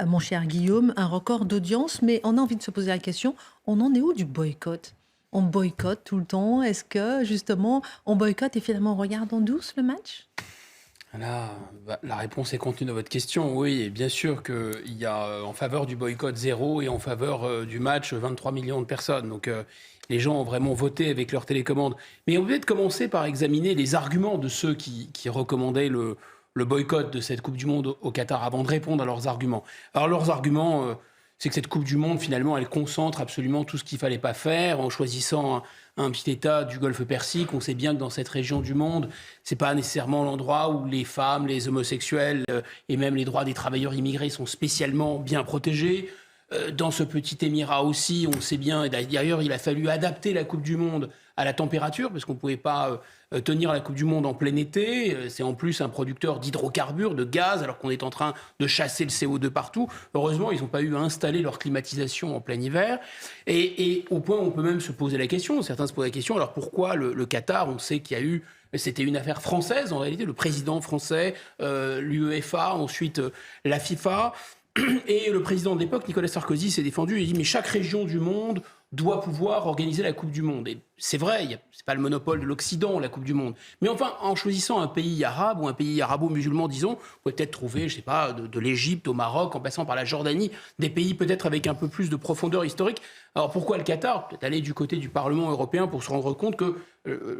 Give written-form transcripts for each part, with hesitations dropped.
mon cher Guillaume, un record d'audience, mais on a envie de se poser la question, on en est où du boycott? On boycotte tout le temps. Est-ce que, justement, on boycotte et finalement on regarde en douce le match? Là, la réponse est contenue dans votre question. Oui, et bien sûr qu'il y a en faveur du boycott zéro et en faveur du match 23 millions de personnes. Donc les gens ont vraiment voté avec leur télécommande. Mais on peut peut-être commencer par examiner les arguments de ceux qui recommandaient le boycott de cette Coupe du Monde au Qatar avant de répondre à leurs arguments. Alors leurs arguments, c'est que cette Coupe du Monde, finalement, elle concentre absolument tout ce qu'il ne fallait pas faire en choisissant un petit État du Golfe Persique. On sait bien que dans cette région du monde, c'est pas nécessairement l'endroit où les femmes, les homosexuels et même les droits des travailleurs immigrés sont spécialement bien protégés. Dans ce petit émirat aussi, on sait bien, et d'ailleurs il a fallu adapter la Coupe du Monde à la température, parce qu'on ne pouvait pas tenir la Coupe du Monde en plein été. C'est en plus un producteur d'hydrocarbures, de gaz, alors qu'on est en train de chasser le CO2 partout. Heureusement, ils n'ont pas eu à installer leur climatisation en plein hiver. Et au point où on peut même se poser la question, certains se posent la question, alors pourquoi le Qatar? On sait qu'il y a eu... C'était une affaire française, en réalité, le président français, l'UEFA, ensuite la FIFA. Et le président de l'époque, Nicolas Sarkozy, s'est défendu. Il dit mais chaque région du monde doit pouvoir organiser la Coupe du Monde. Et c'est vrai, c'est pas le monopole de l'Occident, la Coupe du Monde. Mais enfin, en choisissant un pays arabe ou un pays arabo-musulman, disons, vous pouvez peut-être trouver, je sais pas, de l'Égypte au Maroc, en passant par la Jordanie, des pays peut-être avec un peu plus de profondeur historique. Alors pourquoi le Qatar? Peut-être aller du côté du Parlement européen pour se rendre compte que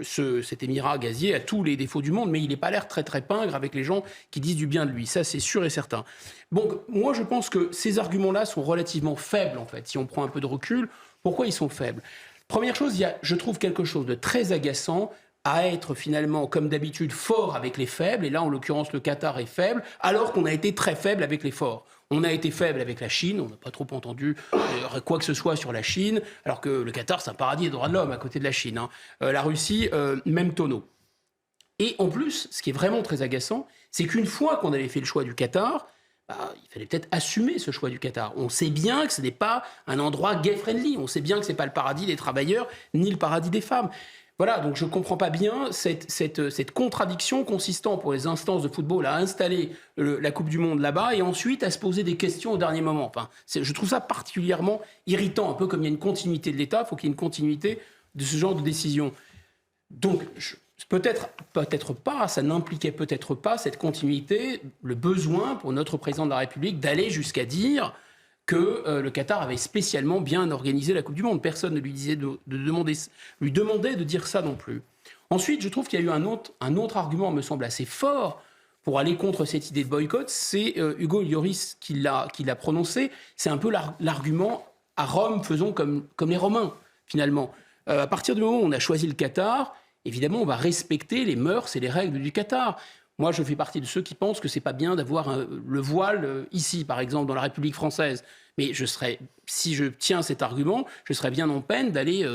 cet émirat gazier a tous les défauts du monde, mais il n'est pas l'air très très pingre avec les gens qui disent du bien de lui. Ça, c'est sûr et certain. Donc moi, je pense que ces arguments-là sont relativement faibles, en fait, si on prend un peu de recul. Pourquoi ils sont faibles? Première chose, il y a, je trouve, quelque chose de très agaçant à être finalement, comme d'habitude, fort avec les faibles. Et là, en l'occurrence, le Qatar est faible, alors qu'on a été très faible avec les forts. On a été faible avec la Chine, on n'a pas trop entendu quoi que ce soit sur la Chine, alors que le Qatar, c'est un paradis des droits de l'homme à côté de la Chine. La Russie, même tonneau. Et en plus, ce qui est vraiment très agaçant, c'est qu'une fois qu'on avait fait le choix du Qatar, il fallait peut-être assumer ce choix du Qatar. On sait bien que ce n'est pas un endroit gay-friendly. On sait bien que ce n'est pas le paradis des travailleurs ni le paradis des femmes. Voilà, donc je ne comprends pas bien cette contradiction consistant pour les instances de football à installer la Coupe du Monde là-bas et ensuite à se poser des questions au dernier moment. Enfin, je trouve ça particulièrement irritant, un peu comme il y a une continuité de l'État, il faut qu'il y ait une continuité de ce genre de décision. Donc, peut-être pas, ça n'impliquait peut-être pas cette continuité, le besoin pour notre président de la République d'aller jusqu'à dire que le Qatar avait spécialement bien organisé la Coupe du Monde. Personne ne lui disait lui demandait de dire ça non plus. Ensuite, je trouve qu'il y a eu un autre argument, me semble assez fort, pour aller contre cette idée de boycott. C'est Hugo Lloris qui l'a prononcé. C'est un peu l'argument à Rome, faisons comme les Romains, finalement. À partir du moment où on a choisi le Qatar, évidemment, on va respecter les mœurs et les règles du Qatar. Moi, je fais partie de ceux qui pensent que c'est pas bien d'avoir le voile ici, par exemple, dans la République française. Mais si je tiens cet argument, je serais bien en peine d'aller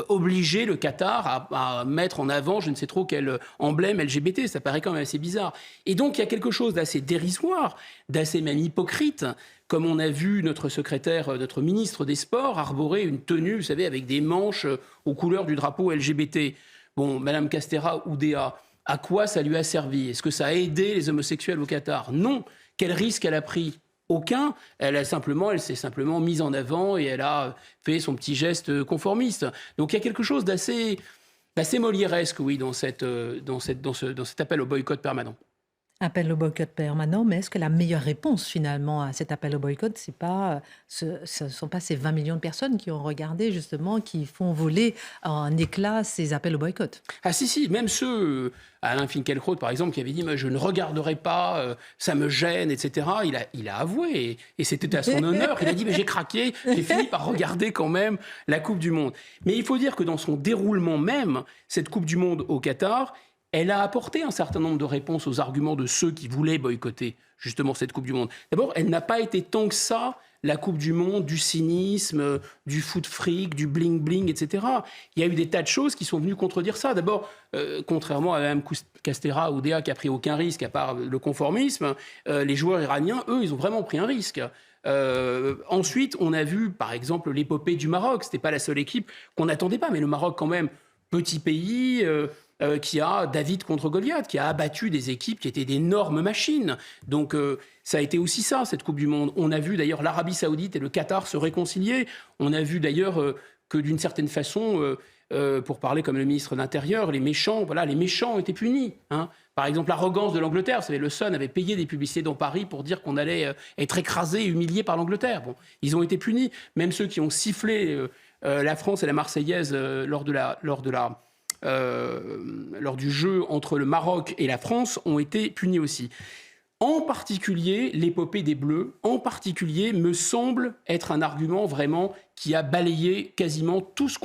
obliger le Qatar à mettre en avant je ne sais trop quel emblème LGBT. Ça paraît quand même assez bizarre. Et donc, il y a quelque chose d'assez dérisoire, d'assez même hypocrite, comme on a vu notre ministre des Sports arborer une tenue, vous savez, avec des manches aux couleurs du drapeau LGBT. Bon, Madame Castera Oudéa, à quoi ça lui a servi? Est-ce que ça a aidé les homosexuels au Qatar? Non. Quel risque elle a pris? Aucun. Elle s'est simplement mise en avant et elle a fait son petit geste conformiste. Donc il y a quelque chose d'assez molièresque, oui, dans cet appel au boycott permanent. Appel au boycott permanent, mais est-ce que la meilleure réponse finalement à cet appel au boycott, ce ne sont pas ces 20 millions de personnes qui ont regardé justement, qui font voler en éclats ces appels au boycott? Ah si, même ceux, Alain Finkielkraut par exemple, qui avait dit je ne regarderai pas, ça me gêne, etc. Il a avoué, et c'était à son honneur, il a dit mais j'ai craqué, j'ai fini par regarder quand même la Coupe du Monde. Mais il faut dire que dans son déroulement même, cette Coupe du Monde au Qatar, elle a apporté un certain nombre de réponses aux arguments de ceux qui voulaient boycotter justement cette Coupe du Monde. D'abord, elle n'a pas été tant que ça la Coupe du Monde du cynisme, du foot fric, du bling-bling, etc. Il y a eu des tas de choses qui sont venues contredire ça. D'abord, contrairement à Mme Castera Oudéa qui a pris aucun risque à part le conformisme, les joueurs iraniens, eux, ils ont vraiment pris un risque. Ensuite, on a vu, par exemple, l'épopée du Maroc. C'était pas la seule équipe qu'on n'attendait pas, mais le Maroc, quand même, petit pays... qui a David contre Goliath, qui a abattu des équipes qui étaient d'énormes machines. Donc ça a été aussi ça, cette Coupe du Monde. On a vu d'ailleurs l'Arabie Saoudite et le Qatar se réconcilier. On a vu d'ailleurs que d'une certaine façon, pour parler comme le ministre de l'Intérieur, les méchants étaient punis. Hein. Par exemple, l'arrogance de l'Angleterre. Vous savez, le Sun avait payé des publicités dans Paris pour dire qu'on allait être écrasé et humilié par l'Angleterre. Bon, ils ont été punis. Même ceux qui ont sifflé la France et la Marseillaise lors du jeu entre le Maroc et la France ont été punis aussi. En particulier, l'épopée des Bleus, me semble être un argument vraiment qui a balayé quasiment toutes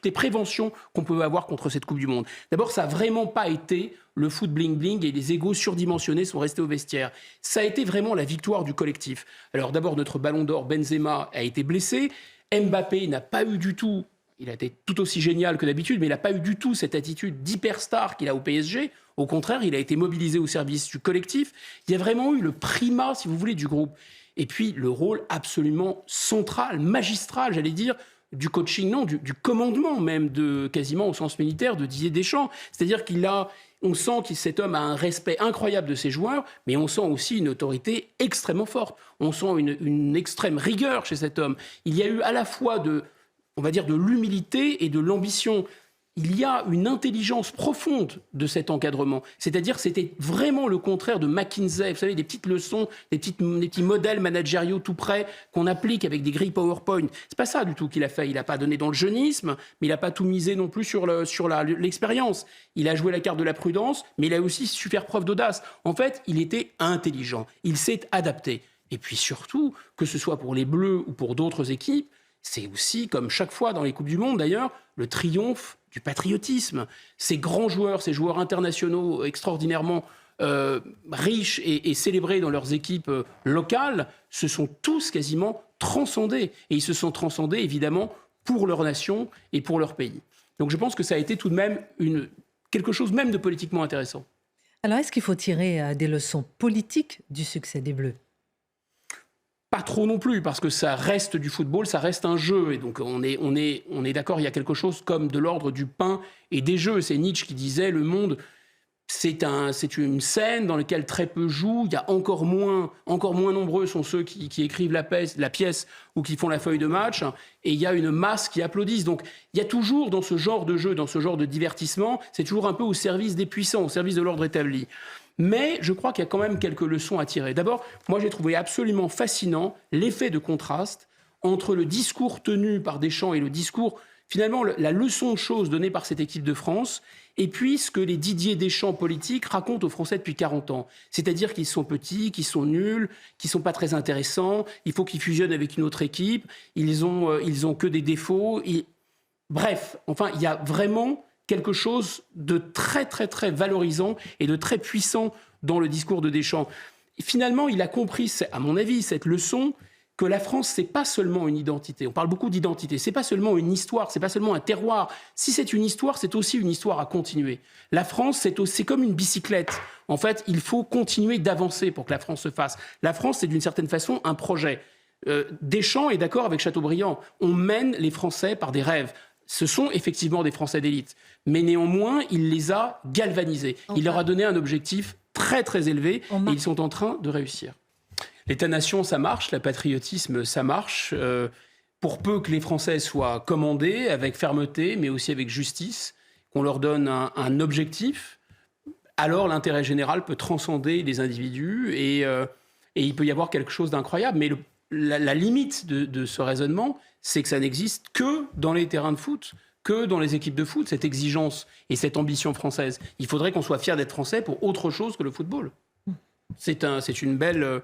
les préventions qu'on peut avoir contre cette Coupe du Monde. D'abord, ça n'a vraiment pas été le foot bling-bling et les égos surdimensionnés sont restés au vestiaire. Ça a été vraiment la victoire du collectif. Alors d'abord, notre ballon d'or, Benzema, a été blessé. Mbappé n'a pas eu du tout, il a été tout aussi génial que d'habitude, mais il n'a pas eu du tout cette attitude d'hyperstar qu'il a au PSG. Au contraire, il a été mobilisé au service du collectif. Il y a vraiment eu le primat, si vous voulez, du groupe. Et puis, le rôle absolument central, magistral, j'allais dire, du coaching, non, du commandement même, quasiment au sens militaire, de Didier Deschamps. C'est-à-dire on sent que cet homme a un respect incroyable de ses joueurs, mais on sent aussi une autorité extrêmement forte. On sent une extrême rigueur chez cet homme. Il y a eu à la fois de l'humilité et de l'ambition. Il y a une intelligence profonde de cet encadrement. C'est-à-dire, c'était vraiment le contraire de McKinsey. Vous savez, des petites leçons, des petits modèles managériaux tout prêts qu'on applique avec des grilles PowerPoint. C'est pas ça du tout qu'il a fait. Il n'a pas donné dans le jeunisme, mais il n'a pas tout misé non plus sur l'expérience. Il a joué la carte de la prudence, mais il a aussi su faire preuve d'audace. En fait, il était intelligent. Il s'est adapté. Et puis surtout, que ce soit pour les Bleus ou pour d'autres équipes, c'est aussi, comme chaque fois dans les Coupes du Monde d'ailleurs, le triomphe du patriotisme. Ces grands joueurs, ces joueurs internationaux extraordinairement riches et célébrés dans leurs équipes locales, se sont tous quasiment transcendés. Et ils se sont transcendés, évidemment, pour leur nation et pour leur pays. Donc je pense que ça a été tout de même quelque chose même de politiquement intéressant. Alors, est-ce qu'il faut tirer des leçons politiques du succès des Bleus ? Pas trop non plus, parce que ça reste du football, ça reste un jeu. Et donc on est d'accord, il y a quelque chose comme de l'ordre du pain et des jeux. C'est Nietzsche qui disait, le monde, c'est une scène dans laquelle très peu jouent. Il y a encore moins nombreux sont ceux qui écrivent la pièce ou qui font la feuille de match. Et il y a une masse qui applaudissent. Donc il y a toujours dans ce genre de jeu, dans ce genre de divertissement, c'est toujours un peu au service des puissants, au service de l'ordre établi. Mais je crois qu'il y a quand même quelques leçons à tirer. D'abord, moi j'ai trouvé absolument fascinant l'effet de contraste entre le discours tenu par Deschamps et le discours, finalement, la leçon de choses donnée par cette équipe de France, et puis ce que les Didier Deschamps politiques racontent aux Français depuis 40 ans. C'est-à-dire qu'ils sont petits, qu'ils sont nuls, qu'ils ne sont pas très intéressants, il faut qu'ils fusionnent avec une autre équipe, ils ont que des défauts. Bref, enfin, il y a vraiment quelque chose de très, très, très valorisant et de très puissant dans le discours de Deschamps. Et finalement, il a compris, à mon avis, cette leçon que la France, c'est pas seulement une identité. On parle beaucoup d'identité. C'est pas seulement une histoire, c'est pas seulement un terroir. Si c'est une histoire, c'est aussi une histoire à continuer. La France, c'est comme une bicyclette. En fait, il faut continuer d'avancer pour que la France se fasse. La France, c'est d'une certaine façon un projet. Deschamps est d'accord avec Chateaubriand. On mène les Français par des rêves. Ce sont effectivement des Français d'élite. Mais néanmoins, il les a galvanisés. Il leur a donné un objectif très, très élevé et ils sont en train de réussir. L'État-nation, ça marche. Le patriotisme, ça marche. Pour peu que les Français soient commandés avec fermeté, mais aussi avec justice, qu'on leur donne un objectif, alors l'intérêt général peut transcender les individus et il peut y avoir quelque chose d'incroyable. Mais la limite de ce raisonnement, c'est que ça n'existe que dans les terrains de foot, que dans les équipes de foot, cette exigence et cette ambition française. Il faudrait qu'on soit fiers d'être français pour autre chose que le football. C'est une belle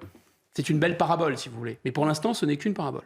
parabole, si vous voulez. Mais pour l'instant, ce n'est qu'une parabole.